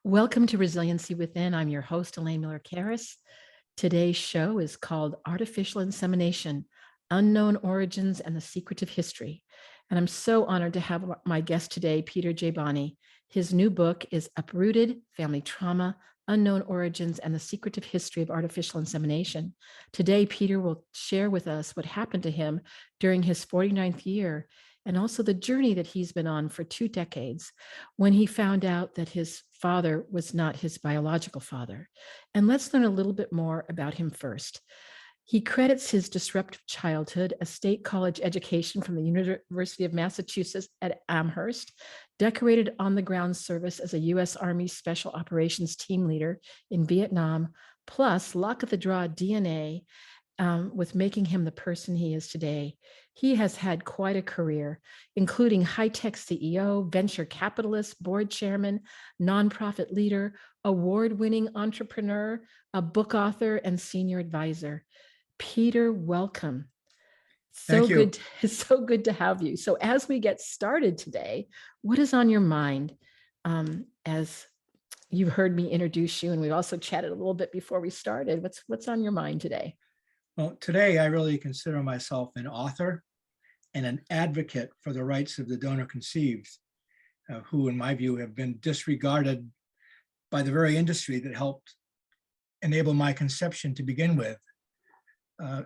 Welcome to Resiliency Within. I'm your host, Elaine Miller-Karras. Today's show is called Artificial Insemination, Unknown Origins and the Secretive History. And I'm so honored to have my guest today, Peter J. Boni. His new book is Uprooted, Family Trauma, Unknown Origins and the Secretive History of Artificial Insemination. Today, Peter will share with us what happened to him during his 49th year and also the journey that he's been on for 2 decades when he found out that his father was not his biological father. And let's learn a little bit more about him first. He credits his disruptive childhood, a state college education from the University of Massachusetts at Amherst, decorated on-the-ground service as a U.S. Army Special Operations team leader in Vietnam, plus luck of the draw DNA with making him the person he is today. He has had quite a career, including high-tech CEO, venture capitalist, board chairman, nonprofit leader, award-winning entrepreneur, a book author, and senior advisor. Peter, welcome. Thank you. It's so good to have you. So as we get started today, what is on your mind? As you've heard me introduce you, and we also chatted a little bit before we started, what's on your mind today? Well, today I really consider myself an author and an advocate for the rights of the donor conceived, who in my view have been disregarded by the very industry that helped enable my conception to begin with.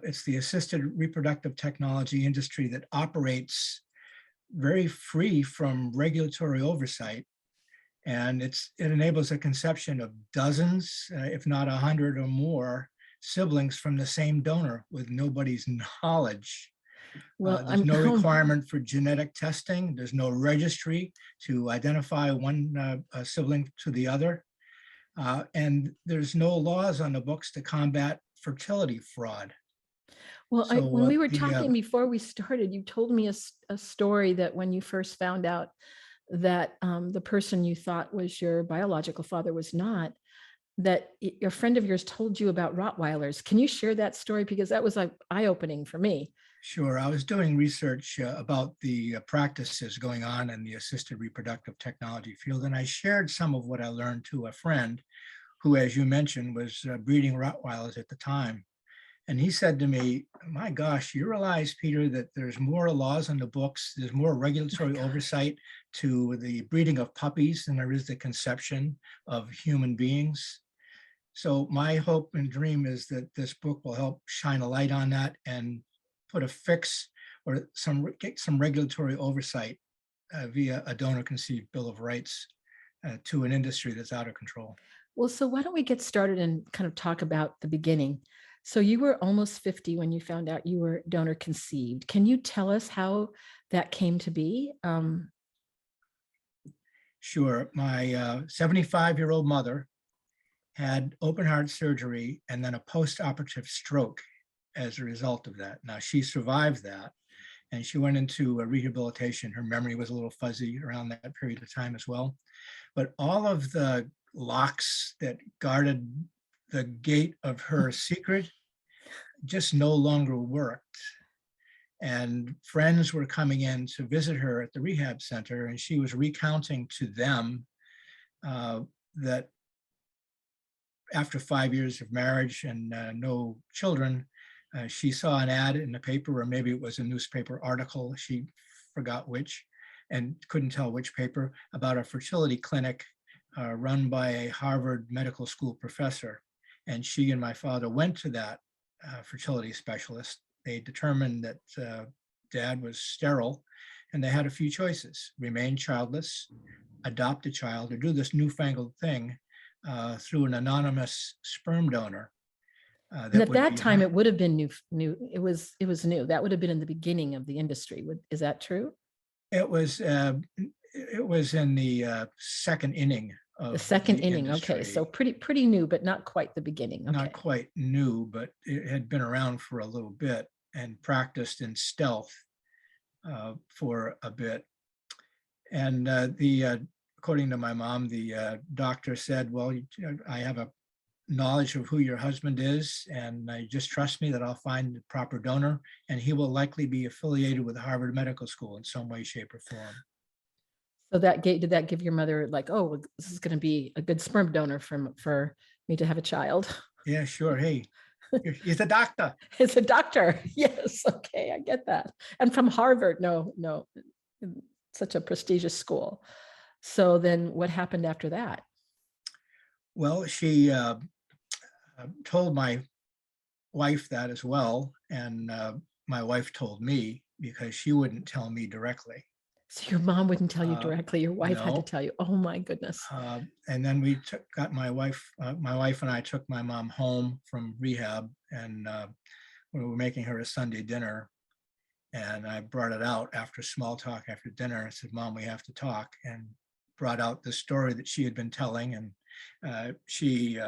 It's the assisted reproductive technology industry that operates very free from regulatory oversight. And it enables a conception of dozens, if not 100 or more, siblings from the same donor with nobody's knowledge. Well, there's no requirement for genetic testing. There's no registry to identify one sibling to the other. And there's no laws on the books to combat fertility fraud. Well, when we were talking before we started, you told me a story that when you first found out that the person you thought was your biological father was not, that a friend of yours told you about Rottweilers. Can you share that story? Because that was like eye-opening for me. Sure. I was doing research about the practices going on in the assisted reproductive technology field, and I shared some of what I learned to a friend who, as you mentioned, was breeding Rottweilers at the time. And he said to me, my gosh, you realize, Peter, that there's more laws on the books, there's more regulatory oversight to the breeding of puppies than there is the conception of human beings. So my hope and dream is that this book will help shine a light on that and put a fix or get some regulatory oversight via a donor conceived Bill of Rights to an industry that's out of control. Well, so why don't we get started and kind of talk about the beginning? So you were almost 50 when you found out you were donor conceived. Can you tell us how that came to be? Sure. My 75-year-old mother had open heart surgery and then a post-operative stroke as a result of that. Now, she survived that and she went into a rehabilitation. Her memory was a little fuzzy around that period of time as well. But all of the locks that guarded the gate of her secret just no longer worked. And friends were coming in to visit her at the rehab center, and she was recounting to them that after 5 years of marriage and no children, she saw an ad in the paper, or maybe it was a newspaper article, she forgot which, and couldn't tell which paper, about a fertility clinic run by a Harvard medical school professor. And she and my father went to that fertility specialist. They determined that dad was sterile, and they had a few choices: remain childless, adopt a child, or do this newfangled thing through an anonymous sperm donor. And at that time, it would have been new. It was new. That would have been in the beginning of the industry. Is that true? It was in the second inning of the second inning. Industry. Okay, so pretty new, but not quite the beginning. Okay. Not quite new, but it had been around for a little bit and practiced in stealth for a bit. And according to my mom, the doctor said, well, I have a knowledge of who your husband is, and just trust me that I'll find the proper donor, and he will likely be affiliated with Harvard Medical School in some way, shape, or form. So did that give your mother like, oh, well, this is going to be a good sperm donor for me to have a child? Yeah, sure. Hey, he's a doctor. It's a doctor. Yes. Okay. I get that. And from Harvard. No, no, such a prestigious school. So then what happened after that? Well, she told my wife that as well. And my wife told me because she wouldn't tell me directly. So your mom wouldn't tell you Uh, directly. Your wife had to no. tell you. Oh my goodness. And then we got my wife and I took my mom home from rehab, and we were making her a Sunday dinner. And I brought it out after small talk after dinner. I said, Mom, we have to talk, and brought out the story that she had been telling. And she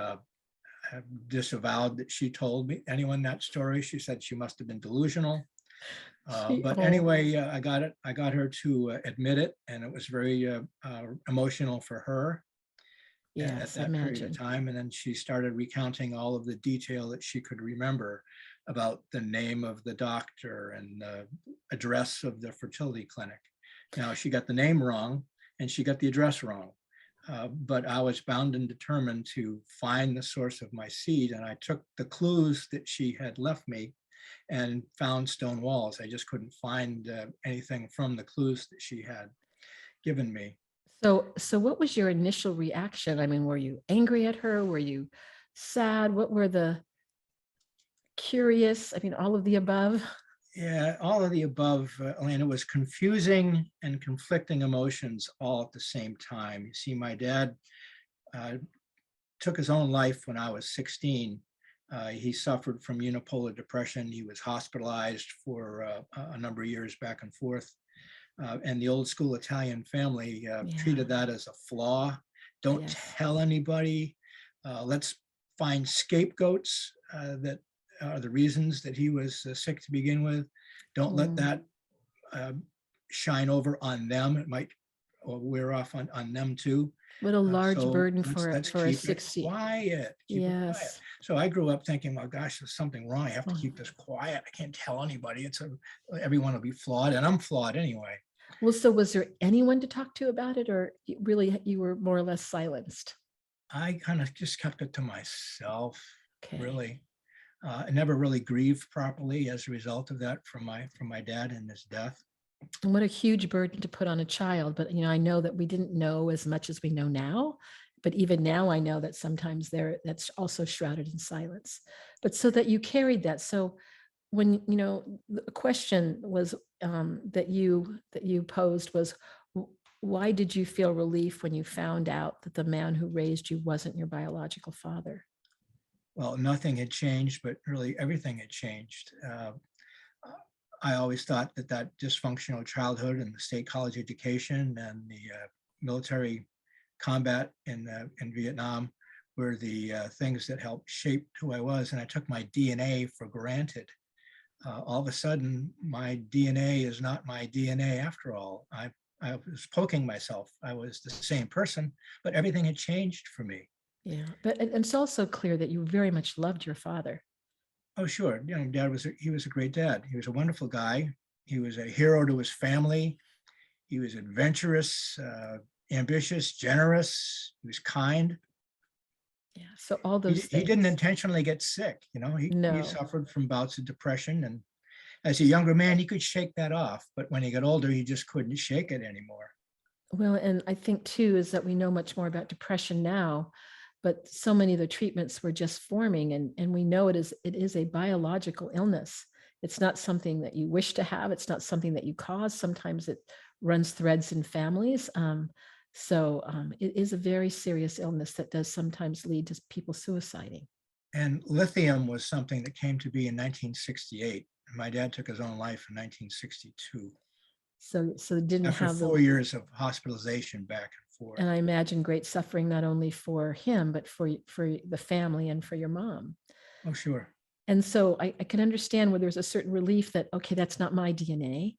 disavowed that she told me anyone that story. She said she must have been delusional. But Oh, anyway, I got her to admit it, and it was very emotional for her at yes, I that period of imagine. time. And then she started recounting all of the detail that she could remember about the name of the doctor and the address of the fertility clinic. Now, she got the name wrong and she got the address wrong. But I was bound and determined to find the source of my seed. And I took the clues that she had left me and found stone walls. I just couldn't find anything from the clues that she had given me. So what was your initial reaction? I mean, were you angry at her? Were you sad? What were the curious? I mean, all of the above. Yeah, all of the above, and it was confusing and conflicting emotions all at the same time. You see, my dad took his own life when I was 16. He suffered from unipolar depression. He was hospitalized for a number of years back and forth. And the old school Italian family treated that as a flaw. Don't Yes. tell anybody. Let's find scapegoats that are the reasons that he was sick to begin with. Don't let that shine over on them. It might wear off on them too. What a large So burden let's for a keep it 60. quiet. Keep it quiet. Yes. So I grew up thinking, well, gosh, there's something wrong. I have to keep this quiet. I can't tell anybody. Everyone will be flawed, and I'm flawed anyway. Well, so was there anyone to talk to about it, or really you were more or less silenced? I kind of just kept it to myself, Okay. really. I never really grieved properly as a result of that from my dad and his death. And what a huge burden to put on a child. But I know that we didn't know as much as we know now. But even now, I know that sometimes that's also shrouded in silence. But so that you carried that. So when the question was that you posed was, why did you feel relief when you found out that the man who raised you wasn't your biological father? Well, nothing had changed, but really everything had changed. I always thought that dysfunctional childhood and the state college education and the military combat in Vietnam were the things that helped shape who I was. And I took my DNA for granted. All of a sudden, my DNA is not my DNA after all. I was poking myself. I was the same person, but everything had changed for me. Yeah, but it's also clear that you very much loved your father. Oh, sure. Dad was a great dad. He was a wonderful guy. He was a hero to his family. He was adventurous, ambitious, generous. He was kind. Yeah, so all He, those he didn't things. intentionally get sick. He No. suffered from bouts of depression, and as a younger man, he could shake that off. But when he got older, he just couldn't shake it anymore. Well, and I think too is that we know much more about depression now, but so many of the treatments were just forming, and we know it is a biological illness. It's not something that you wish to have. It's not something that you cause. Sometimes it runs threads in families. So it is a very serious illness that does sometimes lead to people suiciding. And lithium was something that came to be in 1968. My dad took his own life in 1962. So it didn't After have 4 years of hospitalization back and forth. and I imagine great suffering not only for him but for the family and for your mom. Oh, sure. And so I can understand where there's a certain relief that, okay, that's not my DNA.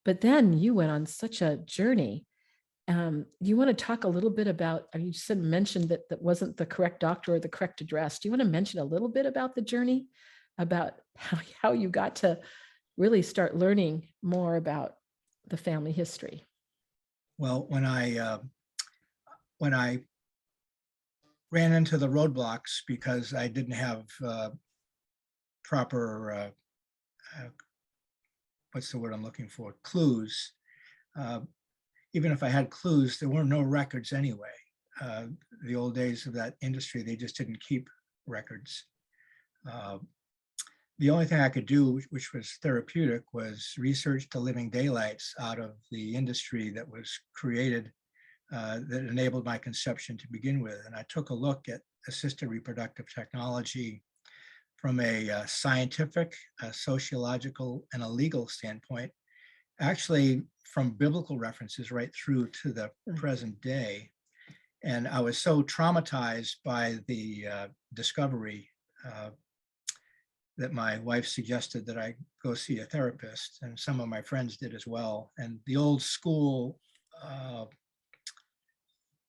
But then you went on such a journey. You want to talk a little bit about, you said mentioned that wasn't the correct doctor or the correct address. Do you want to mention a little bit about the journey, about how you got to really start learning more about the family history? Well, when I ran into the roadblocks because I didn't have proper, what's the word I'm looking for, clues. Uh, Even if I had clues, there were no records anyway. The old days of that industry, they just didn't keep records. The only thing I could do, which was therapeutic, was research the living daylights out of the industry that was created that enabled my conception to begin with. And I took a look at assisted reproductive technology from a scientific, a sociological, and a legal standpoint, actually from biblical references right through to the present day. And I was so traumatized by the discovery that my wife suggested that I go see a therapist, and some of my friends did as well. And the old school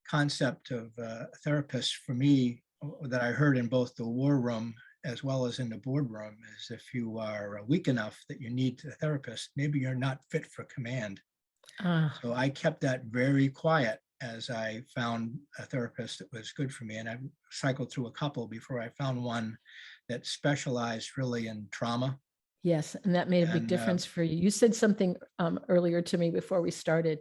concept of a therapist for me that I heard in both the war room as well as in the boardroom is if you are weak enough that you need a therapist, maybe you're not fit for command. So I kept that very quiet as I found a therapist that was good for me. And I cycled through a couple before I found one that specialized really in trauma. Yes, and that made a big difference for you. You said something earlier to me before we started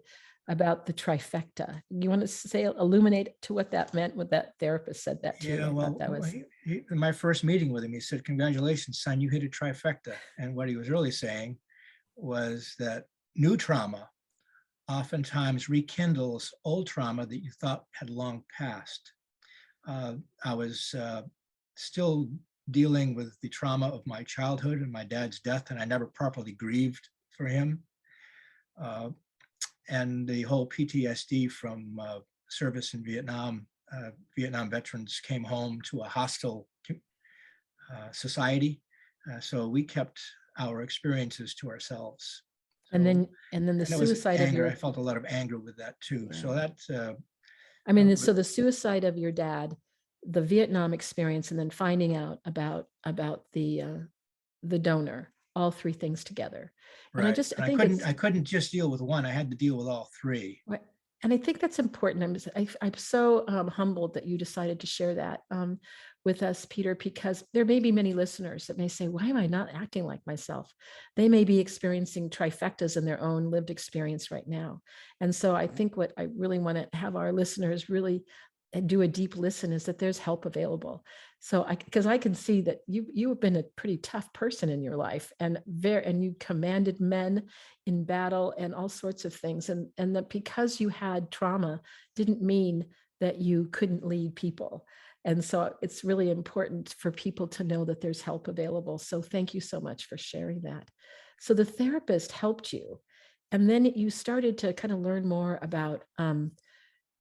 about the trifecta. You want to say, illuminate to what that meant, what that therapist said that to you? Yeah, well, that was in my first meeting with him, he said, "Congratulations, son, you hit a trifecta." And what he was really saying was that new trauma oftentimes rekindles old trauma that you thought had long passed. I was still dealing with the trauma of my childhood and my dad's death, and I never properly grieved for him. And the whole PTSD from service in Vietnam. Vietnam veterans came home to a hostile society. So we kept our experiences to ourselves. So, and then the and it was suicide of anger. your I felt a lot of anger with that too. Yeah. So that I mean, so the suicide of your dad, the Vietnam experience, and then finding out about the donor, all three things together. And right. I think I couldn't just deal with one. I had to deal with all three. right. And I think that's important. I'm so humbled that you decided to share that with us, Peter, because there may be many listeners that may say, why am I not acting like myself? They may be experiencing trifectas in their own lived experience right now. And so I think what I really want to have our listeners really do a deep listen is that there's help available. So because I can see that you have been a pretty tough person in your life, and you commanded men in battle and all sorts of things, and that because you had trauma didn't mean that you couldn't lead people. And so it's really important for people to know that there's help available. So thank you so much for sharing that. So the therapist helped you, and then you started to kind of learn more about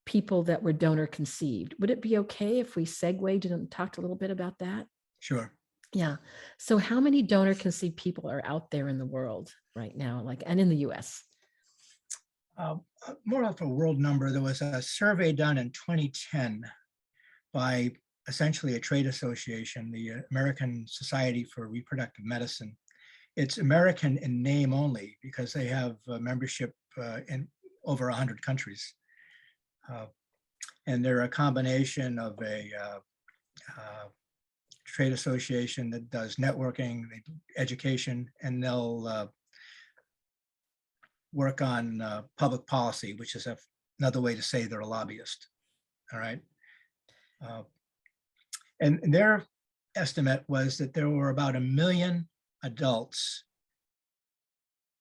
people that were donor conceived. Would it be okay if we segued and talked a little bit about that? Sure. Yeah. So how many donor conceived people are out there in the world right now, and in the US? More of a world number. There was a survey done in 2010 by essentially a trade association, the American Society for Reproductive Medicine. It's American in name only because they have membership in over 100 countries. And they're a combination of a trade association that does networking, education, and they'll work on public policy, which is another way to say they're a lobbyist. All right. And their estimate was that there were about 1 million adults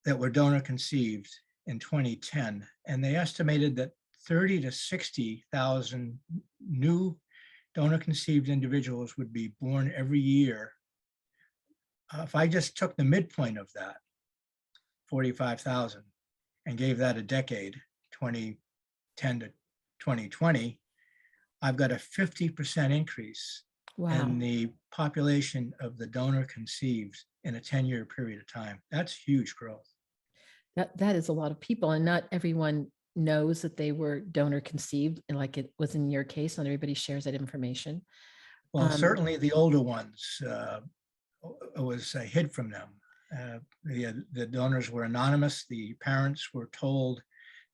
that were donor conceived in 2010. And they estimated that 30 to 60,000 new donor conceived individuals would be born every year. If I just took the midpoint of that, 45,000, and gave that a decade, 2010 to 2020, I've got a 50% increase in the population of the donor conceived in a 10-year period of time. That's huge growth. That is a lot of people, and not everyone knows that they were donor conceived, and like it was in your case, not everybody shares that information. Well, certainly the older ones was hid from them. The donors were anonymous. The parents were told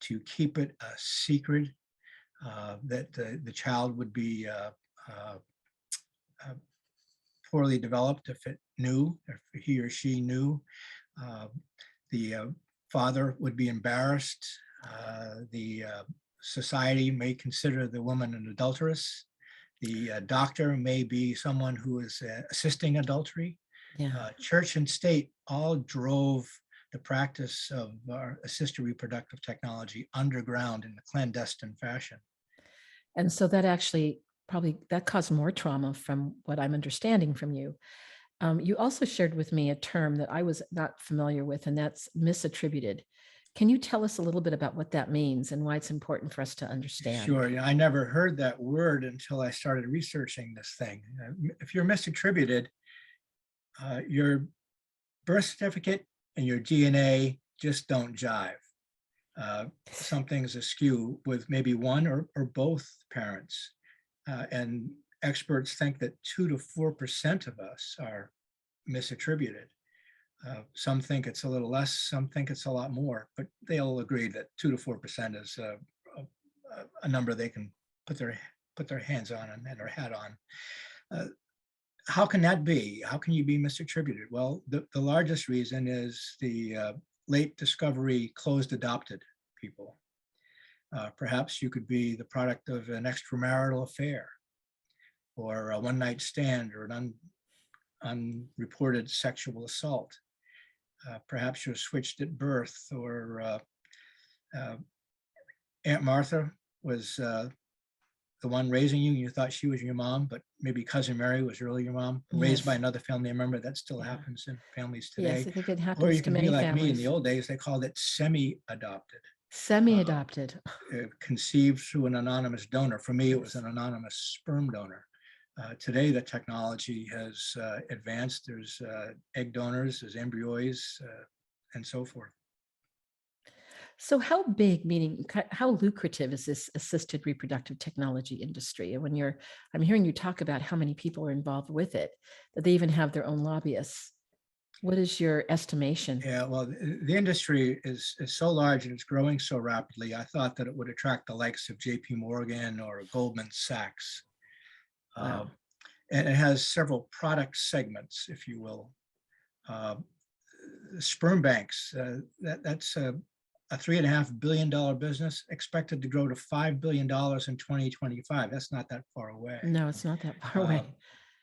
to keep it a secret, that the child would be poorly developed if it knew, if he or she knew. The father would be embarrassed. The society may consider the woman an adulteress. The doctor may be someone who is assisting adultery. Yeah. Church and state all drove the practice of assisted reproductive technology underground in a clandestine fashion. And so that actually probably that caused more trauma from what I'm understanding from you. You also shared with me a term that I was not familiar with, and that's misattributed. Can you tell us a little bit about what that means and why it's important for us to understand? Sure. Yeah, I never heard that word until I started researching this thing. If you're misattributed, your birth certificate and your DNA just don't jive. Something's askew with maybe one or both parents. And experts think that 2 to 4% of us are misattributed. Some think it's a little less, some think it's a lot more, but they all agree that 2 to 4% is a number they can put their hands on and their hat on. How can that be? How can you be misattributed? Well, the largest reason is the late discovery closed adopted people. Perhaps you could be the product of an extramarital affair or a one night stand or an unreported sexual assault. Perhaps you're switched at birth, or Aunt Martha was the one raising you. You thought she was your mom, but maybe Cousin Mary was really your mom, raised by Yes. another family member. That still Yeah. happens in families Yes, today. I think it Or happens you to can be many like me in the families. old days, they called it semi-adopted, Semi-adopted. conceived through an anonymous donor. For me, it was an anonymous sperm donor. Today, the technology has advanced. There's egg donors, there's embryos, and so forth. So how big, meaning how lucrative is this assisted reproductive technology industry? And when I'm hearing you talk about how many people are involved with it, that they even have their own lobbyists. What is your estimation? Yeah, well, the industry is so large and it's growing so rapidly. I thought that it would attract the likes of JP Morgan or Goldman Sachs. Wow. And it has several product segments, if you will. Sperm banks, that's a $3.5 billion business, expected to grow to $5 billion in 2025. That's not that far away. No, it's not that far away.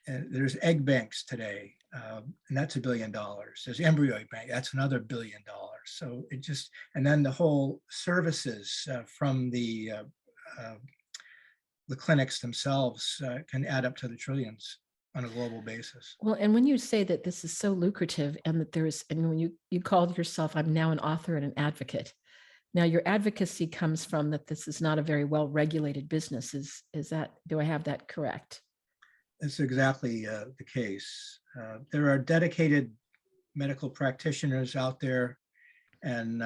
There's egg banks today, and that's $1 billion. There's embryo bank, that's another $1 billion. So it just, and then the whole services from the clinics themselves can add up to the trillions on a global basis. Well, and when you say that this is so lucrative and that and when you called yourself, I'm now an author and an advocate. Now your advocacy comes from that this is not a very well-regulated business. Is that, do I have that correct? That's exactly the case. There are dedicated medical practitioners out there, and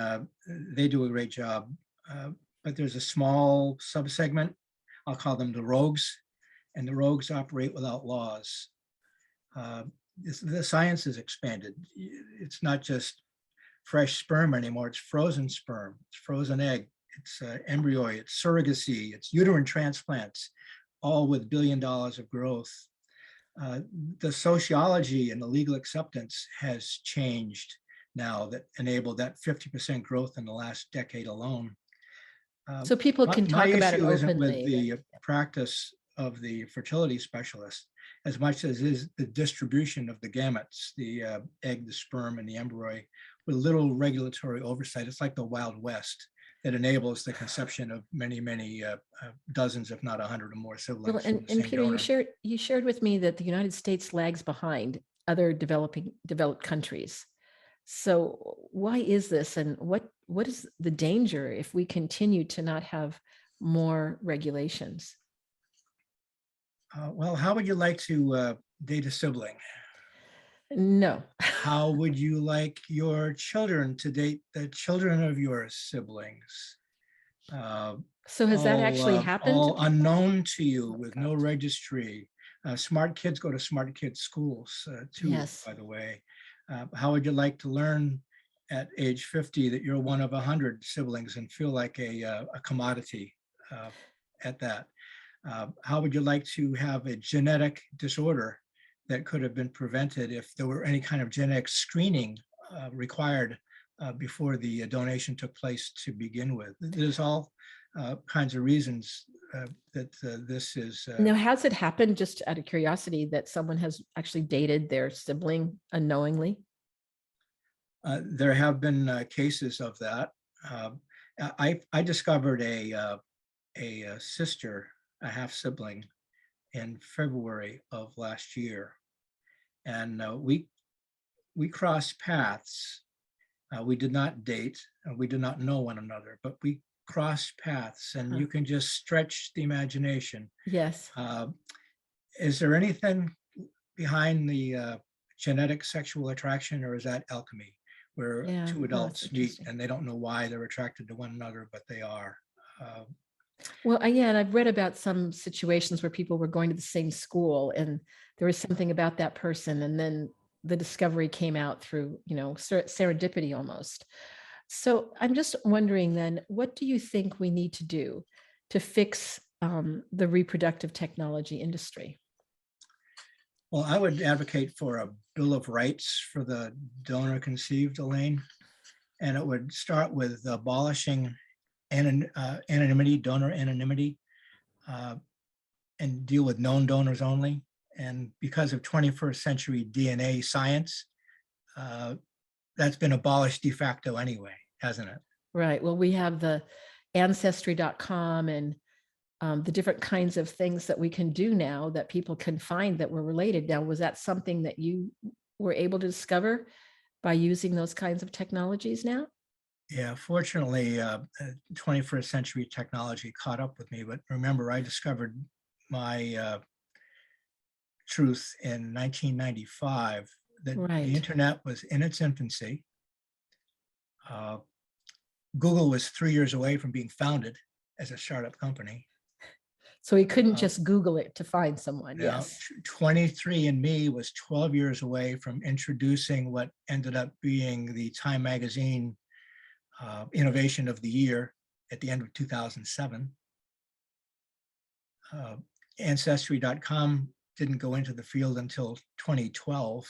they do a great job. But there's a small subsegment, I'll call them the rogues, and the rogues operate without laws. The science has expanded. It's not just fresh sperm anymore, it's frozen sperm, it's frozen egg, it's embryo, it's surrogacy, it's uterine transplants, all with $1 billion of growth. The sociology and the legal acceptance has changed now that enabled that 50% growth in the last decade alone. So people can My talk about it issue isn't with openly. the practice of the fertility specialist as much as is the distribution of the gametes, the egg, the sperm, and the embryo, with little regulatory oversight. It's like the Wild West that enables the conception of many, many dozens, if not 100 or more siblings. Well, from the and same Peter, donor. you shared with me that the United States lags behind other developed countries. So why is this, and what is the danger if we continue to not have more regulations? Well, how would you like to date a sibling? No. How would you like your children to date the children of your siblings? So has that actually happened? All unknown to you Oh, with God. no registry. Smart kids go to smart kids schools too, Yes. by the way. How would you like to learn at age 50 that you're one of 100 siblings and feel like a commodity at that? How would you like to have a genetic disorder that could have been prevented if there were any kind of genetic screening required before the donation took place to begin with? There's all kinds of reasons that this is. Now, has it happened, just out of curiosity, that someone has actually dated their sibling unknowingly? There have been cases of that. I discovered a sister, a half sibling, in February of last year, and we crossed paths. We did not date, we did not know one another, but we crossed paths, and you can just stretch the imagination. Yes. Is there anything behind the genetic sexual attraction, or is that alchemy, where Yeah, two oh, that's adults meet interesting. and they don't know why they're attracted to one another, but they are? Well, yeah, and I've read about some situations where people were going to the same school and there was something about that person, and then the discovery came out through, serendipity almost. So I'm just wondering then, what do you think we need to do to fix the reproductive technology industry? Well, I would advocate for a Bill of Rights for the donor conceived, Elaine, and it would start with abolishing anonymity, donor anonymity, and deal with known donors only. And because of 21st century DNA science, that's been abolished de facto anyway, hasn't it? Right. Well, we have the ancestry.com and the different kinds of things that we can do now that people can find that we're related. Now, was that something that you were able to discover by using those kinds of technologies now? Yeah, fortunately, 21st century technology caught up with me. But remember, I discovered my truth in 1995, that the Right. internet was in its infancy. Google was 3 years away from being founded as a startup company. So we couldn't just Google it to find someone. Now, Yes. 23andMe was 12 years away from introducing what ended up being the Time Magazine Innovation of the Year at the end of 2007. Ancestry.com didn't go into the field until 2012.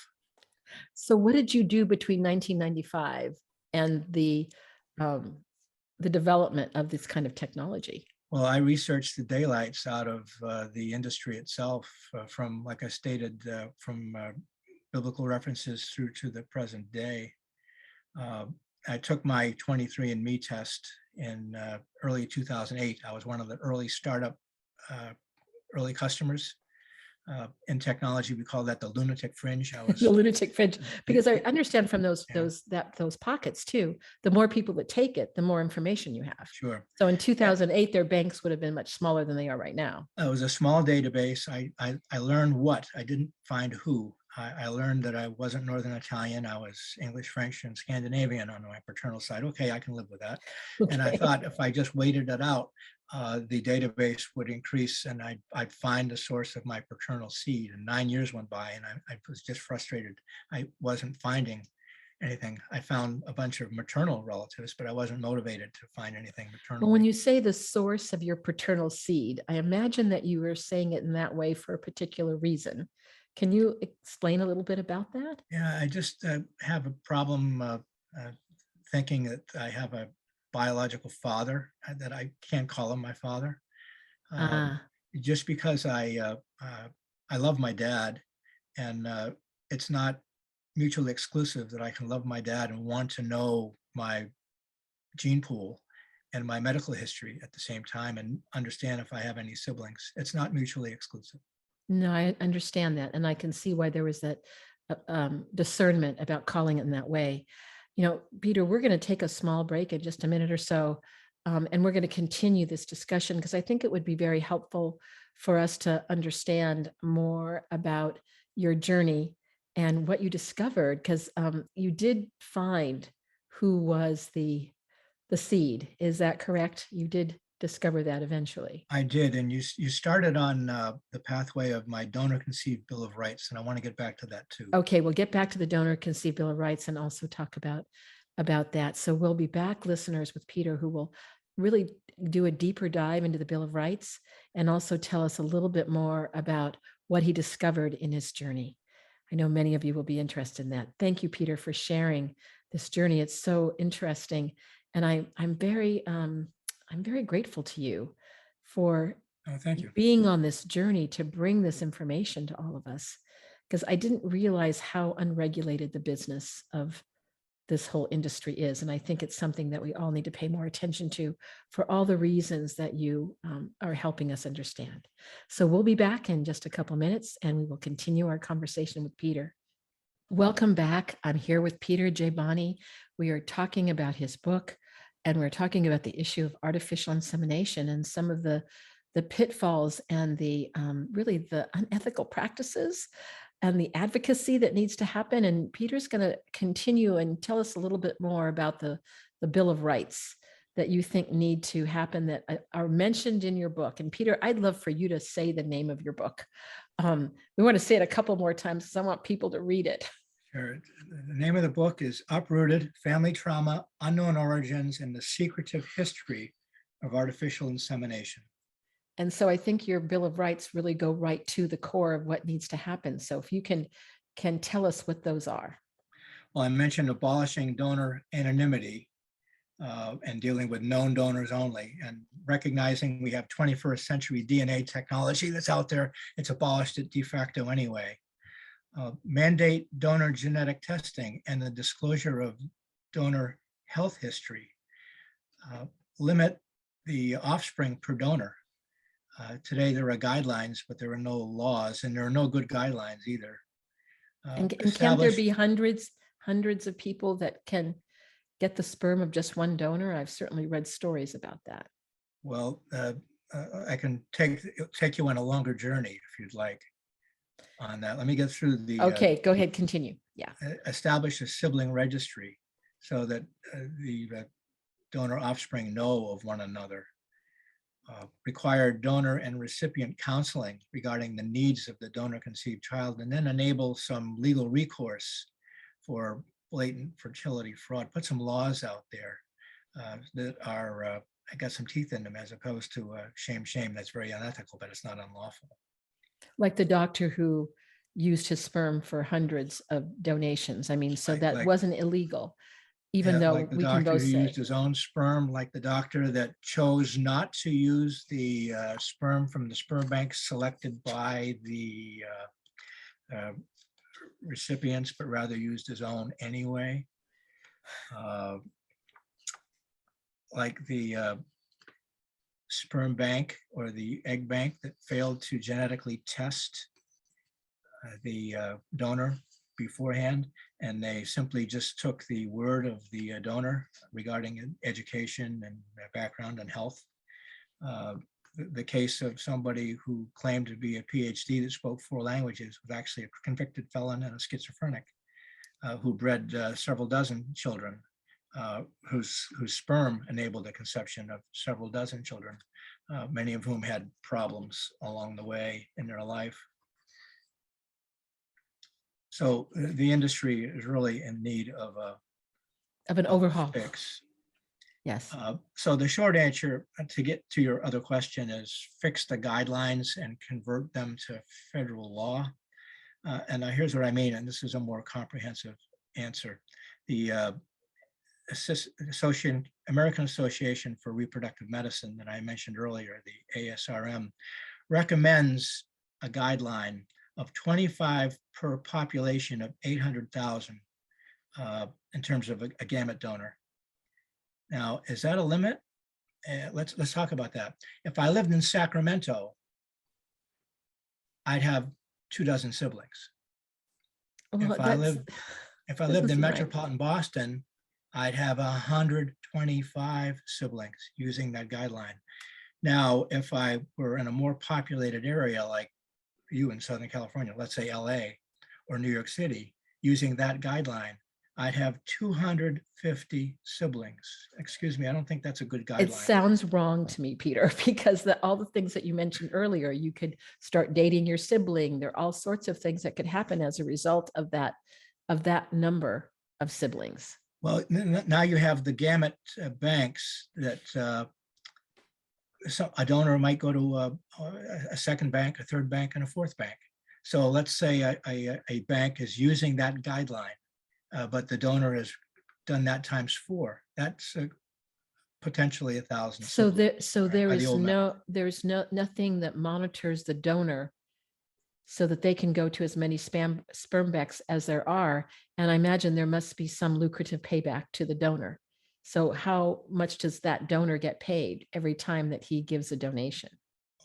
So what did you do between 1995 and the development of this kind of technology? Well, I researched the daylights out of the industry itself, from, like I stated, from biblical references through to the present day. I took my 23andMe test in early 2008. I was one of the early startup, early customers. In technology, we call that the lunatic fringe. I was The lunatic fringe, because I understand from Yeah. those pockets too, the more people that take it, the more information you have. Sure. So in 2008, their banks would have been much smaller than they are right now. It was a small database. I learned what, I didn't find who. I learned that I wasn't Northern Italian. I was English, French, and Scandinavian on my paternal side. Okay, I can live with that. And I Okay. thought if I just waited it out, the database would increase and I'd find the source of my paternal seed. And 9 years went by and I was just frustrated. I wasn't finding anything. I found a bunch of maternal relatives, but I wasn't motivated to find anything maternal. Well, when you say the source of your paternal seed, I imagine that you were saying it in that way for a particular reason. Can you explain a little bit about that? Yeah, I just have a problem thinking that I have a biological father, that I can't call him my father. Ah, Just because I love my dad, and it's not mutually exclusive that I can love my dad and want to know my gene pool and my medical history at the same time and understand if I have any siblings. It's not mutually exclusive. no, I understand that. And I can see why there was that discernment about calling it in that way. Peter, we're going to take a small break in just a minute or so. And we're going to continue this discussion because I think it would be very helpful for us to understand more about your journey and what you discovered, because you did find who was the seed. Is that correct? You did discover that eventually. I did, and you started on the pathway of my donor conceived Bill of Rights, and I want to get back to that too. Okay, we'll get back to the donor conceived Bill of Rights and also talk about about that. So we'll be back, listeners, with Peter, who will really do a deeper dive into the Bill of Rights and also tell us a little bit more about what he discovered in his journey. I know many of you will be interested in that. Thank you, Peter, for sharing this journey. It's so interesting, and I'm very grateful to you for Oh, thank you. being on this journey to bring this information to all of us, because I didn't realize how unregulated the business of this whole industry is. And I think it's something that we all need to pay more attention to for all the reasons that you are helping us understand. So we'll be back in just a couple minutes and we will continue our conversation with Peter. Welcome back. I'm here with Peter J. Boni. We are talking about his book, and we're talking about the issue of artificial insemination and some of the pitfalls and the really the unethical practices and the advocacy that needs to happen. And Peter's going to continue and tell us a little bit more about the Bill of Rights that you think need to happen that are mentioned in your book. And Peter, I'd love for you to say the name of your book. We want to say it a couple more times because I want people to read it. Sure. The name of the book is Uprooted: Family Trauma, Unknown Origins, and the Secretive History of Artificial Insemination. And so I think your Bill of Rights really go right to the core of what needs to happen. So if you can tell us what those are. Well, I mentioned abolishing donor anonymity and dealing with known donors only, and recognizing we have 21st century DNA technology that's out there. It's abolished it de facto anyway. Mandate donor genetic testing and the disclosure of donor health history. Limit the offspring per donor. Today there are guidelines, but there are no laws, and there are no good guidelines either. And can't there be hundreds of people that can get the sperm of just one donor? I've certainly read stories about that. Well, I can take you on a longer journey if you'd like on that. Let me get through the. Okay, go ahead, continue. Yeah. Establish a sibling registry so that the donor offspring know of one another. Require donor and recipient counseling regarding the needs of the donor conceived child, and then enable some legal recourse for blatant fertility fraud. Put some laws out there that are, got some teeth in them, as opposed to shame, that's very unethical, but it's not unlawful. Like the doctor who used his sperm for hundreds of donations. I mean, so that wasn't illegal, even though like the we can doctor both who say used his own sperm, like the doctor that chose not to use the sperm from the sperm bank selected by the recipients, but rather used his own anyway. Like the sperm bank or the egg bank that failed to genetically test the donor beforehand, and they simply just took the word of the donor regarding education and background and health. The case of somebody who claimed to be a PhD that spoke 4 languages was actually a convicted felon and a schizophrenic who bred several dozen children, whose sperm enabled the conception of several dozen children, many of whom had problems along the way in their life. So the industry is really in need of an overhaul. Fix. Yes. So the short answer to get to your other question is fix the guidelines and convert them to federal law. And here's what I mean, and this is a more comprehensive answer. The American Association for Reproductive Medicine that I mentioned earlier, the ASRM, recommends a guideline of 25 per population of 800,000 in terms of a gamete donor. Now, is that a limit? Let's talk about that. If I lived in Sacramento, I'd have 24 siblings. Well, if I lived in metropolitan Boston, I'd have 125 siblings using that guideline. Now, if I were in a more populated area like you in Southern California, let's say LA or New York City, using that guideline, I'd have 250 siblings. Excuse me, I don't think that's a good guideline. It sounds wrong to me, Peter, because all the things that you mentioned earlier, you could start dating your sibling. There are all sorts of things that could happen as a result of that number of siblings. Well, now you have the gamete banks that so a donor might go to a second bank, a third bank, and a fourth bank. So let's say a bank is using that guideline, but the donor has done that times 4. That's potentially 1,000 So siblings there by the is old math. there's nothing that monitors the donor so that they can go to as many sperm banks as there are. And I imagine there must be some lucrative payback to the donor. So how much does that donor get paid every time that he gives a donation?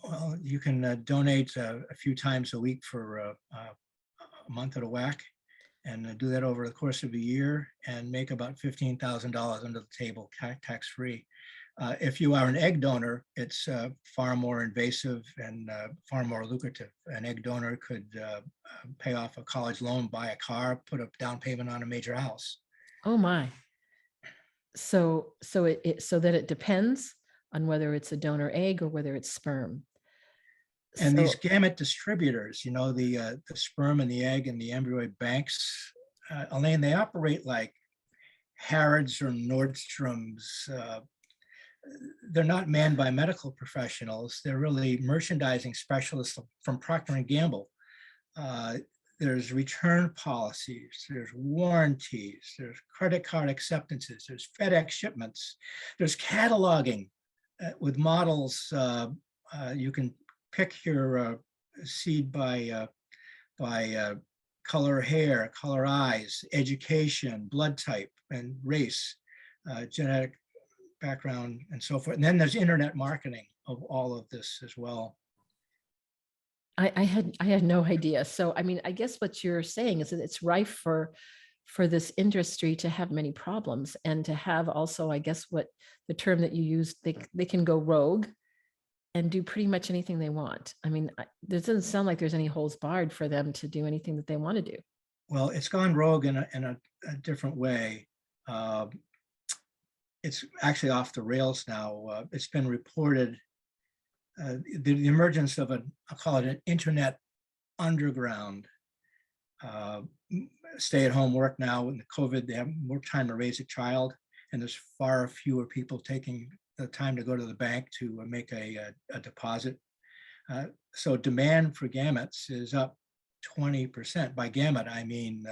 Well, you can donate a few times a week for a month at a whack, and do that over the course of a year and make about $15,000 under the table, tax-free. If you are an egg donor, it's far more invasive and far more lucrative. An egg donor could pay off a college loan, buy a car, put a down payment on a major house. Oh my. So so that it depends on whether it's a donor egg or whether it's sperm. And So these gamete distributors, the sperm and the egg and the embryo banks, Elaine, they operate like Harrods or Nordstrom's. They're not manned by medical professionals. They're really merchandising specialists from Procter and Gamble. There's return policies, there's warranties, there's credit card acceptances, there's FedEx shipments, there's cataloging with models. You can pick your seed by color hair, color eyes, education, blood type, and race, genetic background, and so forth. And then there's internet marketing of all of this as well. I had no idea. So I mean, I guess what you're saying is that it's rife for this industry to have many problems and to have also, I guess, what the term that you used, they can go rogue and do pretty much anything they want. I mean, there doesn't sound like there's any holes barred for them to do anything that they want to do. Well, it's gone rogue in a different way. It's actually off the rails now. It's been reported the emergence of I'll call it an internet underground. Stay-at-home work now in the COVID, they have more time to raise a child, and there's far fewer people taking the time to go to the bank to make a deposit. So demand for gametes is up 20%. By gamete, I mean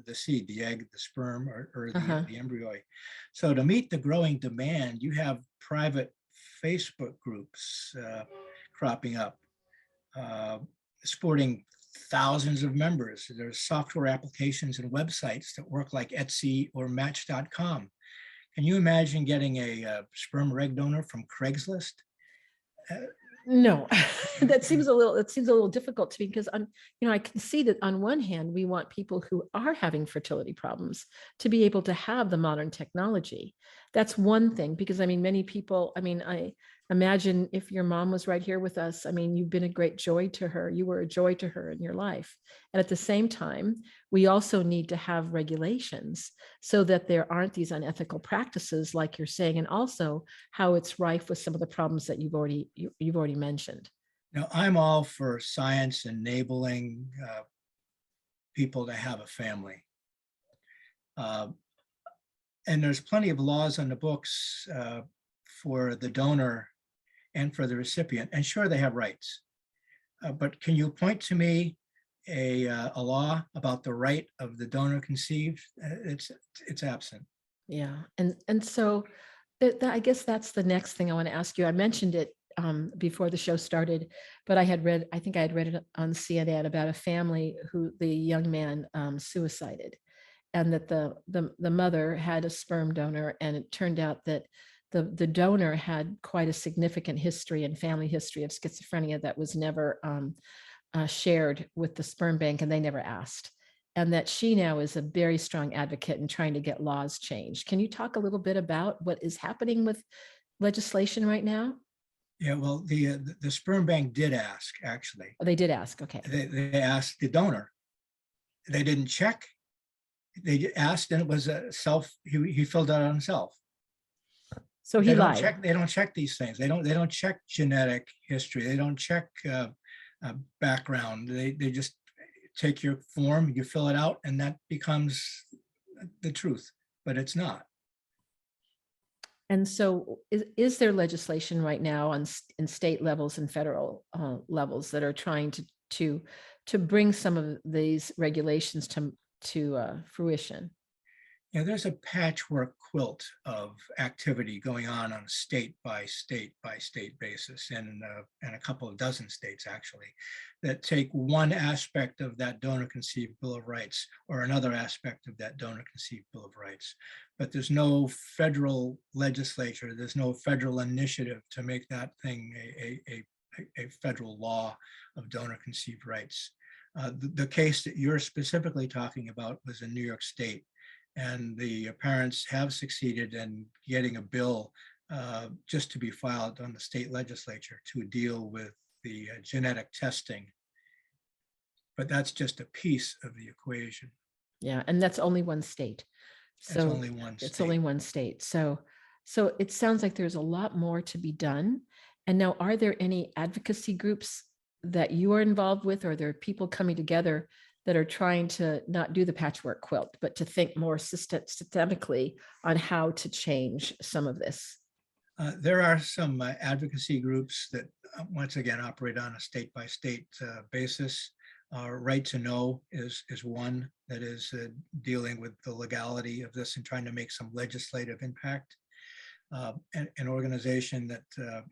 the seed, the egg, the sperm, or the embryo. So to meet the growing demand, you have private Facebook groups cropping up, sporting thousands of members. There's software applications and websites that work like Etsy or Match.com. Can you imagine getting a sperm or egg donor from Craigslist? No, that seems a little difficult to me because I can see that on one hand, we want people who are having fertility problems to be able to have the modern technology. That's one thing, because I mean, many people, I mean, I imagine if your mom was right here with us, I mean, you've been a great joy to her. You were a joy to her in your life. And at the same time, we also need to have regulations so that there aren't these unethical practices like you're saying, and also how it's rife with some of the problems that you've already mentioned. Now, I'm all for science enabling people to have a family. And there's plenty of laws on the books for the donor and for the recipient. And sure, they have rights. But can you point to me a law about the right of the donor conceived? It's absent. Yeah. And so I guess that's the next thing I want to ask you. I mentioned it before the show started, but I think I had read it on CNN about a family who the young man suicided, and that the mother had a sperm donor, and it turned out that the donor had quite a significant history and family history of schizophrenia that was never shared with the sperm bank, and they never asked. And that she now is a very strong advocate in trying to get laws changed. Can you talk a little bit about what is happening with legislation right now? Yeah, well, the sperm bank did ask, actually. Oh, they did ask. Okay. They asked the donor. They didn't check. They asked, and it was a he filled out on himself. So he lied. They don't check these things. They don't check genetic history. They don't check background. They just take your form, you fill it out, and that becomes the truth. but it's not. And so is there legislation right now in state levels and federal levels that are trying to bring some of these regulations to fruition? Yeah, there's a patchwork quilt of activity going on a state by state by state basis, and a couple of dozen states actually, that take one aspect of that donor-conceived Bill of Rights or another aspect of that donor-conceived Bill of Rights. But there's no federal legislature, there's no federal initiative to make that thing a federal law of donor-conceived rights. The case that you're specifically talking about was in New York State. And the parents have succeeded in getting a bill just to be filed on the state legislature to deal with the genetic testing. But that's just a piece of the equation. Yeah, and that's only one state. It's So only one it's state. only one state. So it sounds like there's a lot more to be done. And now, are there any advocacy groups that you are involved with, or are there people coming together that are trying to not do the patchwork quilt, but to think more systemically on how to change some of this? There are some advocacy groups that, once again, operate on a state-by-state basis. Right to Know is one that is dealing with the legality of this and trying to make some legislative impact. An organization that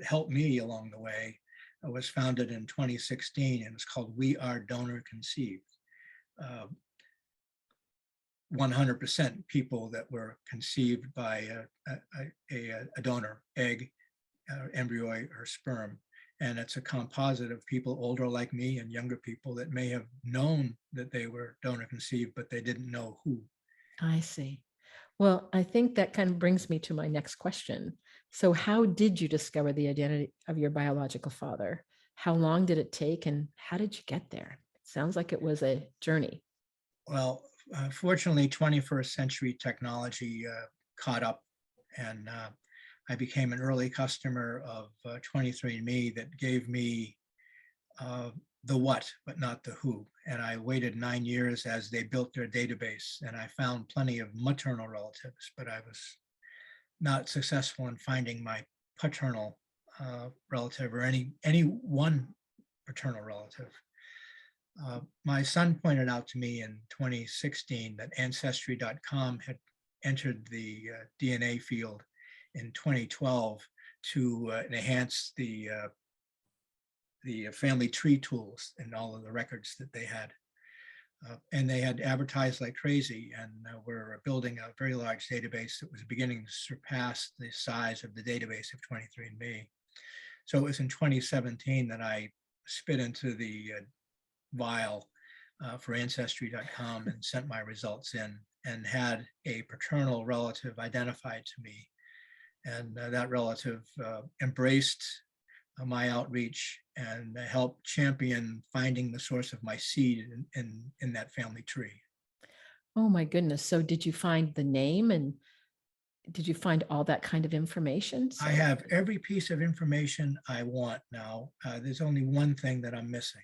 helped me along the way was founded in 2016, and it's called We Are Donor Conceived. 100% people that were conceived by a donor, egg, embryo, or sperm. And it's a composite of people older like me and younger people that may have known that they were donor conceived, but they didn't know who. I see. Well, I think that kind of brings me to my next question. So, how did you discover the identity of your biological father? How long did it take, and how did you get there? It sounds like it was a journey. Well, fortunately, 21st century technology caught up, and I became an early customer of 23andMe that gave me the what, but not the who. And I waited 9 years as they built their database, and I found plenty of maternal relatives, but I was not successful in finding my paternal relative or any one paternal relative. My son pointed out to me in 2016 that Ancestry.com had entered the DNA field in 2012 to enhance the family tree tools and all of the records that they had. And they had advertised like crazy, and were building a very large database that was beginning to surpass the size of the database of 23andMe. So it was in 2017 that I spit into the vial for Ancestry.com and sent my results in, and had a paternal relative identified to me. And that relative embraced my outreach and helped champion finding the source of my seed in that family tree. Oh my goodness. So, did you find the name, and did you find all that kind of information? I have every piece of information I want now. There's only one thing that I'm missing.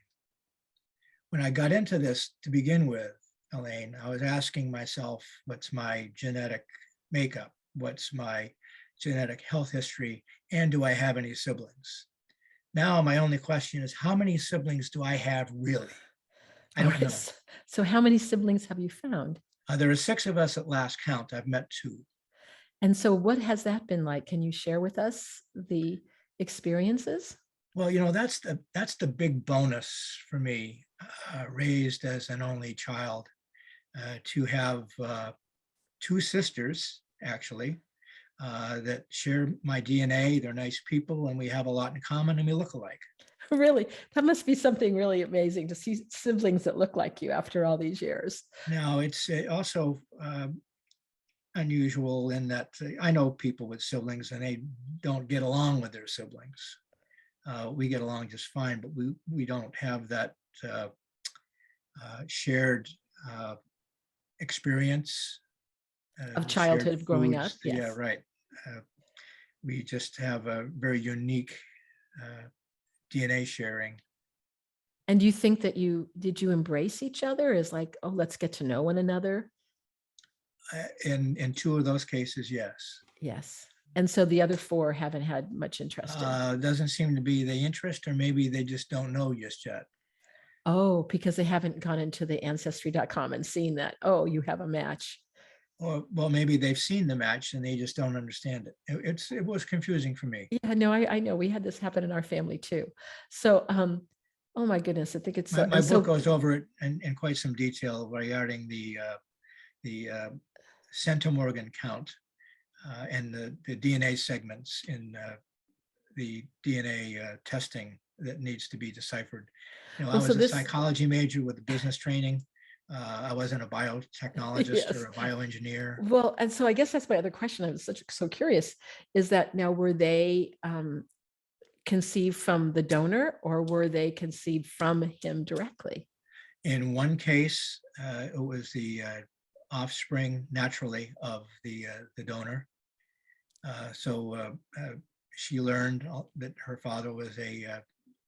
When I got into this to begin with, Elaine, I was asking myself, what's my genetic makeup? What's my genetic health history? And do I have any siblings? Now, my only question is, how many siblings do I have really? I don't know. So, how many siblings have you found? There are 6 of us at last count. I've met 2. And so, what has that been like? Can you share with us the experiences? Well, that's the big bonus for me, raised as an only child, to have 2 sisters, actually, that share my DNA. They're nice people, and we have a lot in common, and we look alike. Really? That must be something really amazing to see siblings that look like you after all these years. Now, it's also unusual in that I know people with siblings and they don't get along with their siblings. We get along just fine, but we don't have that shared experience of childhood growing up. Yes. Yeah, right. We just have a very unique DNA sharing. And do you think that did you embrace each other as like, oh, let's get to know one another? In two of those cases, yes. Yes. And so the other four haven't had much interest in. Doesn't seem to be the interest, or maybe they just don't know just yet. Oh, because they haven't gone into the ancestry.com and seen that, oh, you have a match. Or, well, maybe they've seen the match and they just don't understand it. It was confusing for me. Yeah, no, I know we had this happen in our family too. So, oh my goodness, I think it's so, My and book so, goes over it in quite some detail regarding the centimorgan count and the DNA segments in the DNA testing that needs to be deciphered. You know, I well, so was a this, psychology major with a business training. I wasn't a biotechnologist or yes. a bioengineer. Well, and so I guess that's my other question. I was so curious, is that now were they conceived from the donor or were they conceived from him directly? In one case, it was the offspring naturally of the donor. She learned that her father was a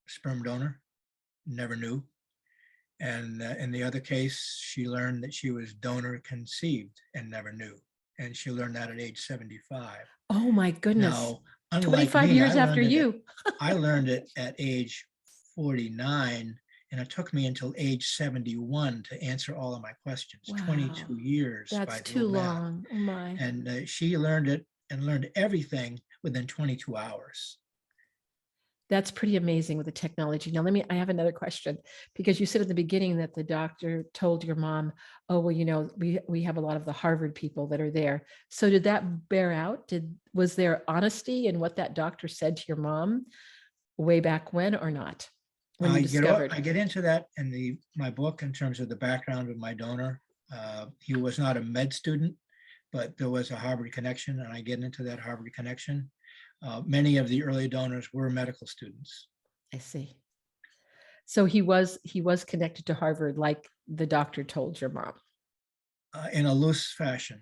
sperm donor, never knew. And in the other case, she learned that she was donor conceived and never knew. And she learned that at age 75. Oh my goodness. Now, unlike 25 me, years after you. I learned it at age 49, and it took me until age 71 to answer all of my questions. Wow. 22 years That's by the too old math. long. Oh my. And she learned it and learned everything within 22 hours. That's pretty amazing with the technology. Now, I have another question, because you said at the beginning that the doctor told your mom, oh, well, you know, we have a lot of the Harvard people that are there. So did that bear out? Was there honesty in what that doctor said to your mom way back when, or not? When you discovered? I get into that in my book in terms of the background of my donor. He was not a med student, but there was a Harvard connection, and I get into that Harvard connection. Many of the early donors were medical students. I see. So he was connected to Harvard, like the doctor told your mom. In a loose fashion.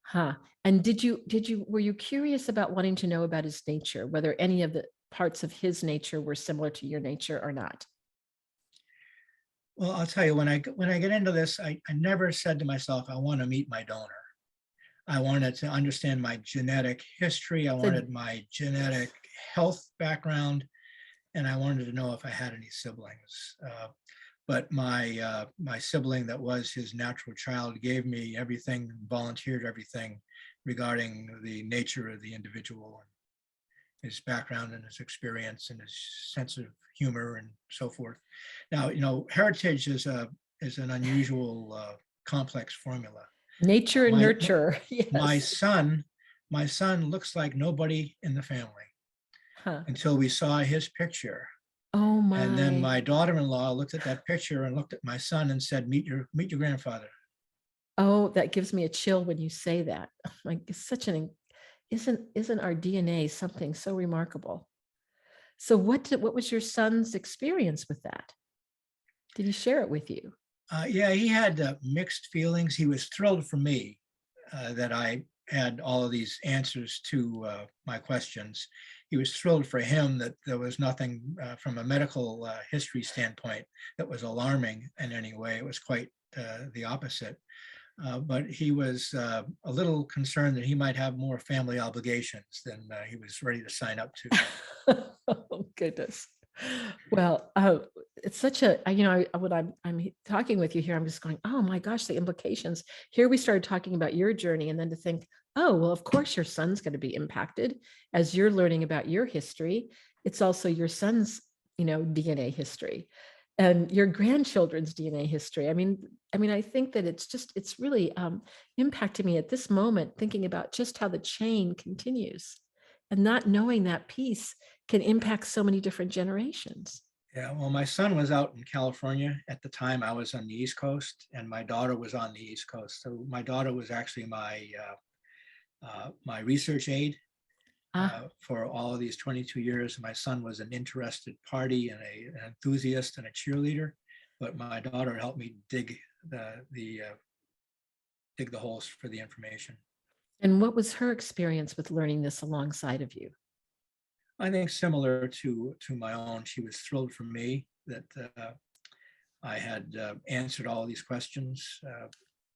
Huh. And were you curious about wanting to know about his nature, whether any of the parts of his nature were similar to your nature or not? Well, I'll tell you, when I get into this, I never said to myself, I want to meet my donor. I wanted to understand my genetic history. I wanted my genetic health background, and I wanted to know if I had any siblings. But my sibling that was his natural child gave me everything, volunteered everything regarding the nature of the individual, and his background and his experience and his sense of humor and so forth. Now, you know, heritage is an unusual complex formula. Nature and nurture. Yes. My son looks like nobody in the family until we saw his picture. Oh my. And then my daughter-in-law looked at that picture and looked at my son and said, meet your grandfather. Oh, that gives me a chill when you say that. Like, it's such isn't our DNA something so remarkable? So what was your son's experience with that? Did he share it with you? Yeah, he had mixed feelings. He was thrilled for me that I had all of these answers to my questions. He was thrilled for him that there was nothing from a medical history standpoint that was alarming in any way. It was quite the opposite. But he was a little concerned that he might have more family obligations than he was ready to sign up to. Oh, goodness. Well, it's such a, when I'm talking with you here, I'm just going, oh my gosh, the implications. Here we started talking about your journey, and then to think, oh, well, of course your son's going to be impacted as you're learning about your history. It's also your son's, DNA history and your grandchildren's DNA history. I mean, I think that it's really impacted me at this moment, thinking about just how the chain continues, and not knowing that piece can impact so many different generations. Yeah, well, my son was out in California at the time. I was on the East Coast, and my daughter was on the East Coast. So my daughter was actually my research aide for all of these 22 years. My son was an interested party and an enthusiast and a cheerleader, but my daughter helped me dig the holes for the information. And what was her experience with learning this alongside of you? I think similar to my own. She was thrilled for me that I had answered all these questions.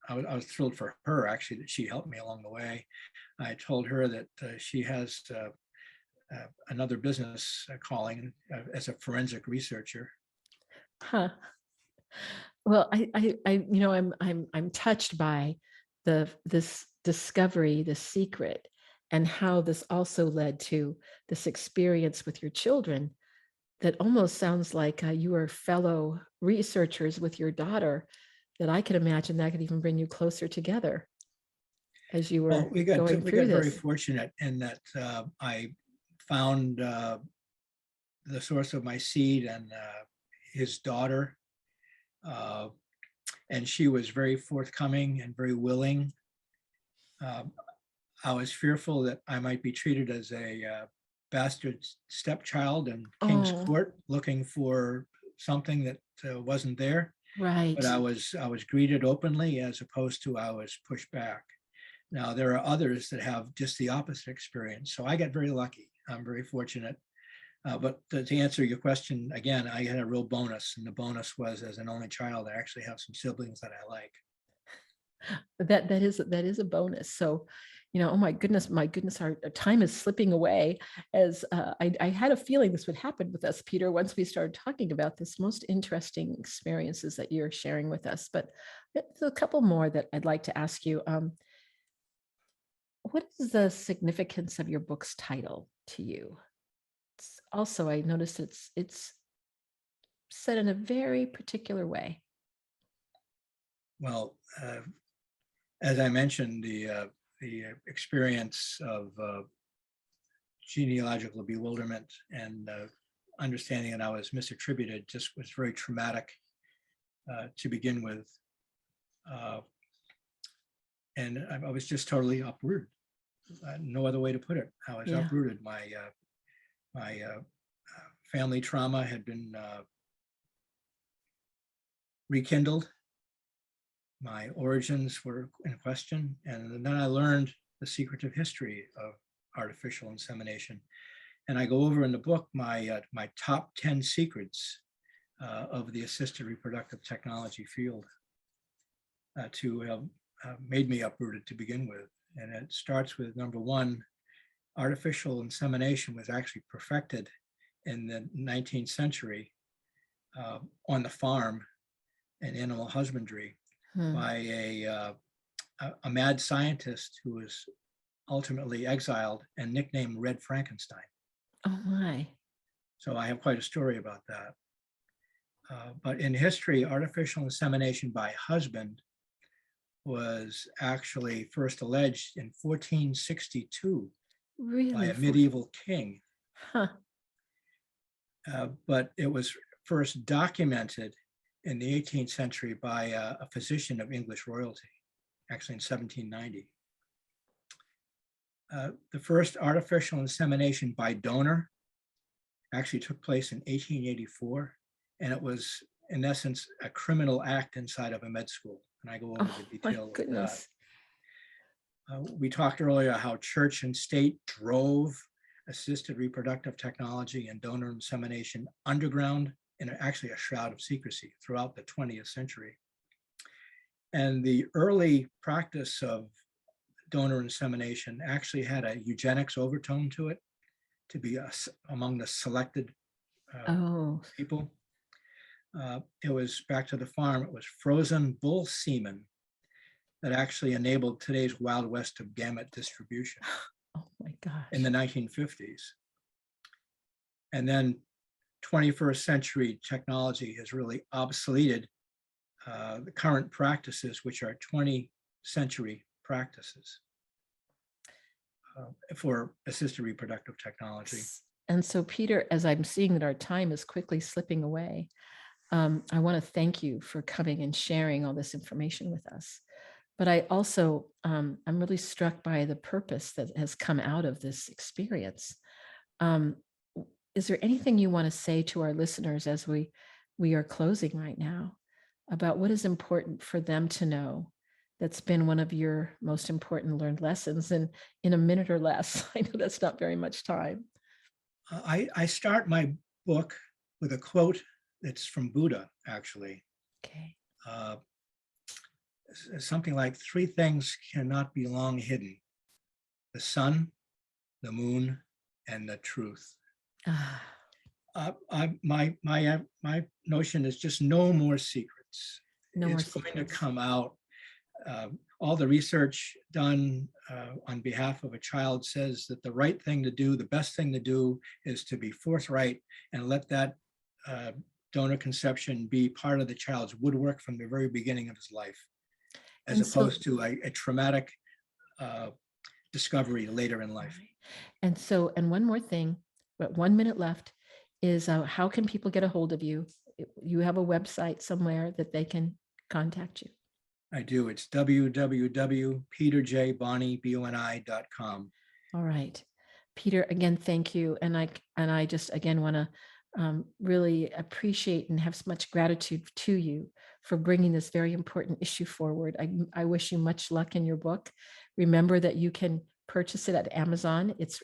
I was thrilled for her, actually, that she helped me along the way. I told her that she has another business calling as a forensic researcher. Huh. Well, I'm touched by this discovery, the secret, and how this also led to this experience with your children that almost sounds like you are fellow researchers with your daughter, that I can imagine that could even bring you closer together as you Well, were going we through got very this. fortunate in that I found the source of my seed and his daughter, uh, and she was very forthcoming and very willing. Um, I was fearful that I might be treated as a bastard stepchild in King's Oh, Court, looking for something that wasn't there. right. But I was greeted openly, as opposed to I was pushed back. Now there are others that have just the opposite experience, so I got very lucky. I'm very fortunate. But to answer your question again, I had a real bonus, and the bonus was, as an only child, I actually have some siblings that I like. That is a bonus. So, oh my goodness, our time is slipping away. As I had a feeling this would happen with us, Peter, once we started talking about this most interesting experiences that you're sharing with us. But there's a couple more that I'd like to ask you. What is the significance of your book's title to you? Also, I noticed it's said in a very particular way. Well, as I mentioned, the experience of genealogical bewilderment and understanding that I was misattributed just was very traumatic to begin with. And I was just totally uprooted. No other way to put it. I was uprooted. My family trauma had been rekindled. My origins were in question. And then I learned the secretive history of artificial insemination. And I go over in the book my top 10 secrets of the assisted reproductive technology field to have made me uprooted to begin with. And it starts with number one: artificial insemination was actually perfected in the 19th century on the farm in animal husbandry by a mad scientist who was ultimately exiled and nicknamed Red Frankenstein. Oh my. So I have quite a story about that. But in history, artificial insemination by husband was actually first alleged in 1462 Really? by a medieval king. Huh. But it was first documented in the 18th century by a physician of English royalty, actually in 1790. The first artificial insemination by donor actually took place in 1884, and it was, in essence, a criminal act inside of a med school. And I go over the detail of that. We talked earlier how church and state drove assisted reproductive technology and donor insemination underground in actually a shroud of secrecy throughout the 20th century. And the early practice of donor insemination actually had a eugenics overtone to it, to be among the selected people. It was, back to the farm, it was frozen bull semen that actually enabled today's Wild West of gamete distribution. Oh my gosh. In the 1950s. And then 21st century technology has really obsoleted the current practices, which are 20th century practices for assisted reproductive technology. And so, Peter, as I'm seeing that our time is quickly slipping away, I want to thank you for coming and sharing all this information with us. But I also, I'm really struck by the purpose that has come out of this experience. Is there anything you want to say to our listeners as we are closing right now about what is important for them to know that's been one of your most important learned lessons, and in a minute or less? I know that's not very much time. I start my book with a quote that's from Buddha, actually. Okay. something like three things cannot be long hidden: the sun, the moon, and the truth. Ah, My notion is just no more secrets. no more It's going to secrets. come out. All the research done on behalf of a child says that the right thing to do, the best thing to do, is to be forthright and let that donor conception be part of the child's woodwork from the very beginning of his life, as And so, opposed to a traumatic discovery later in life. and one more thing, but 1 minute left, is how can people get a hold of you? You have a website somewhere that they can contact you. I do. It's www.peterjboni.com. All right. Peter, again, thank you. And I just again want to really appreciate and have so much gratitude to you for bringing this very important issue forward. I wish you much luck in your book. Remember that you can purchase it at Amazon. It's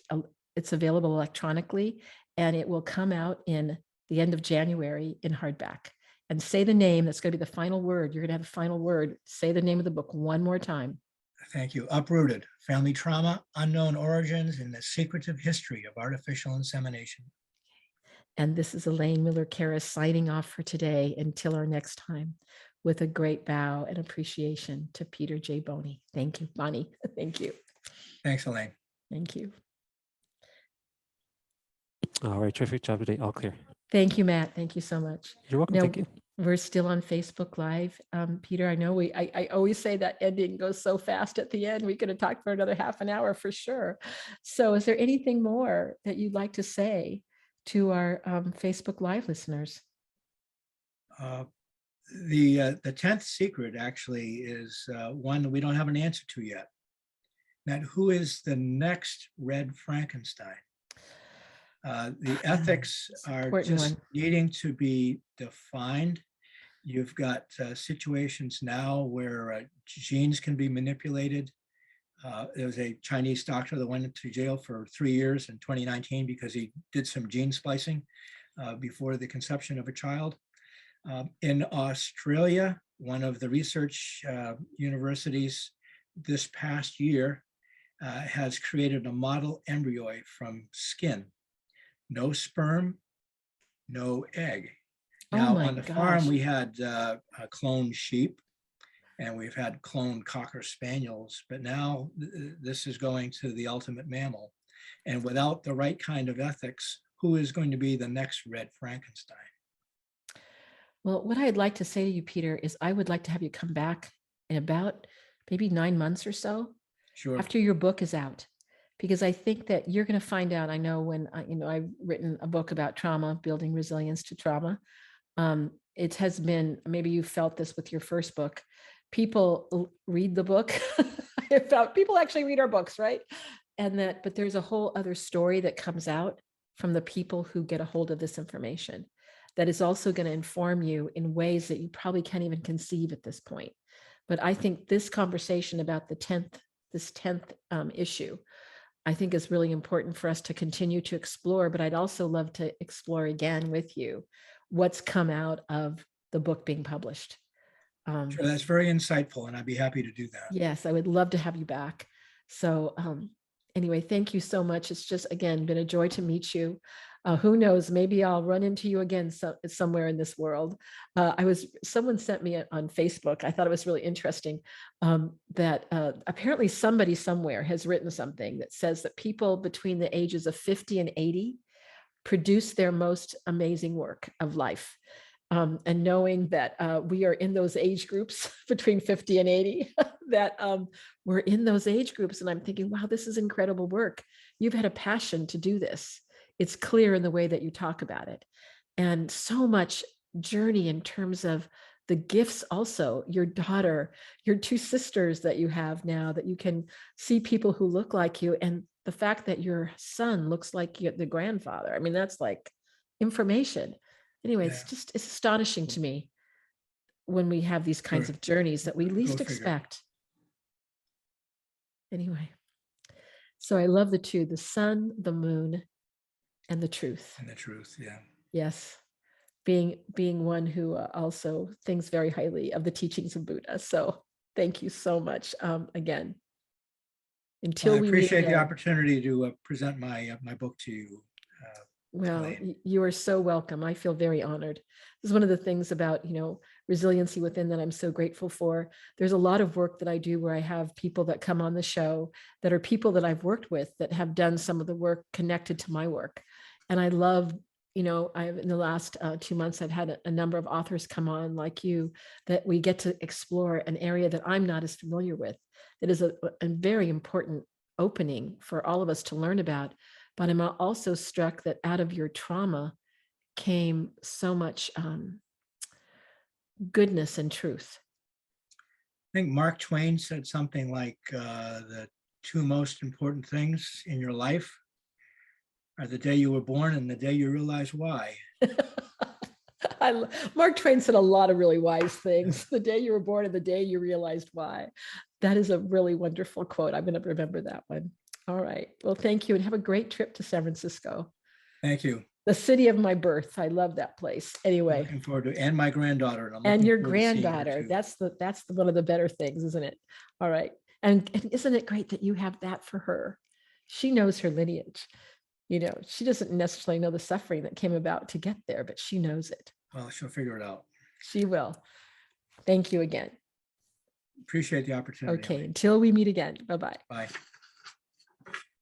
available electronically, and it will come out in the end of January in hardback. And say the name. That's going to be the final word. You're going to have the final word. Say the name of the book one more time. Thank you. Uprooted: Family Trauma, Unknown Origins, and the Secretive History of Artificial Insemination. And this is Elaine Miller-Karras signing off for today until our next time, with a great bow and appreciation to Peter J. Boni. Thank you, Boni. Thank you. Thanks, Elaine. Thank you. All right, terrific job today. All clear. Thank you, Matt. Thank you so much. You're welcome. Now, Thank you. we're still on Facebook Live. Peter, I know I always say that ending goes so fast at the end. We could have talked for another half an hour for sure. So is there anything more that you'd like to say to our Facebook Live listeners? The 10th secret actually is one that we don't have an answer to yet. That who is the next Red Frankenstein? The ethics are Important just one. needing to be defined. You've got situations now where genes can be manipulated. There was a Chinese doctor that went into jail for 3 years in 2019 because he did some gene splicing before the conception of a child. In Australia, one of the research universities this past year has created a model embryo from skin. No sperm, no egg. Now, on the farm, we had cloned sheep and we've had cloned Cocker Spaniels, but now this is going to the ultimate mammal. And without the right kind of ethics, who is going to be the next Red Frankenstein? Well, what I'd like to say to you, Peter, is I would like to have you come back in about maybe 9 months or so. Sure. After your book is out, because I think that you're going to find out. I know when I've written a book about trauma, building resilience to trauma. It has been, maybe you felt this with your first book. People read the book. I found people actually read our books, right? But there's a whole other story that comes out from the people who get a hold of this information that is also going to inform you in ways that you probably can't even conceive at this point. But I think this conversation about this 10th issue, I think is really important for us to continue to explore. But I'd also love to explore again with you what's come out of the book being published. Sure, that's very insightful, and I'd be happy to do that. Yes, I would love to have you back. So anyway, thank you so much. It's just, again, been a joy to meet you. Who knows, maybe I'll run into you again somewhere in this world. Someone sent me on Facebook, I thought it was really interesting, that apparently somebody somewhere has written something that says that people between the ages of 50 and 80 produce their most amazing work of life. And knowing that we are in those age groups between 50 and 80, that we're in those age groups. And I'm thinking, wow, this is incredible work. You've had a passion to do this. It's clear in the way that you talk about it. And so much journey in terms of the gifts also, your daughter, your two sisters that you have now, that you can see people who look like you. And the fact that your son looks like the grandfather. I mean, that's like information. Anyway, Yeah. it's astonishing to me when we have these kinds Sure. of journeys that we Go least figure. expect. Anyway, so I love the sun, the moon, and the truth. And the truth, yeah. Yes, being one who also thinks very highly of the teachings of Buddha. So Thank you so much. Again, Well, until I we meet appreciate the again. opportunity to present my book to you. Well, Elaine. you are so welcome. I feel very honored. This is one of the things about, resiliency within that I'm so grateful for. There's a lot of work that I do where I have people that come on the show that are people that I've worked with that have done some of the work connected to my work. And I love, I've in the last 2 months, I've had a number of authors come on like you that we get to explore an area that I'm not as familiar with. That is a very important opening for all of us to learn about. But I'm also struck that out of your trauma came so much goodness and truth. I think Mark Twain said something like the two most important things in your life are the day you were born and the day you realize why. Mark Twain said a lot of really wise things. The day you were born and the day you realized why. That is a really wonderful quote. I'm going to remember that one. All right. Well, thank you and have a great trip to San Francisco. Thank you. The city of my birth. I love that place. Anyway. Looking forward to, and my granddaughter. And your granddaughter. That's one of the better things, isn't it? All right. And isn't it great that you have that for her? She knows her lineage. She doesn't necessarily know the suffering that came about to get there, but she knows it. Well, she'll figure it out. She will. Thank you again. Appreciate the opportunity. Okay. Until we meet again. Bye-bye. Bye.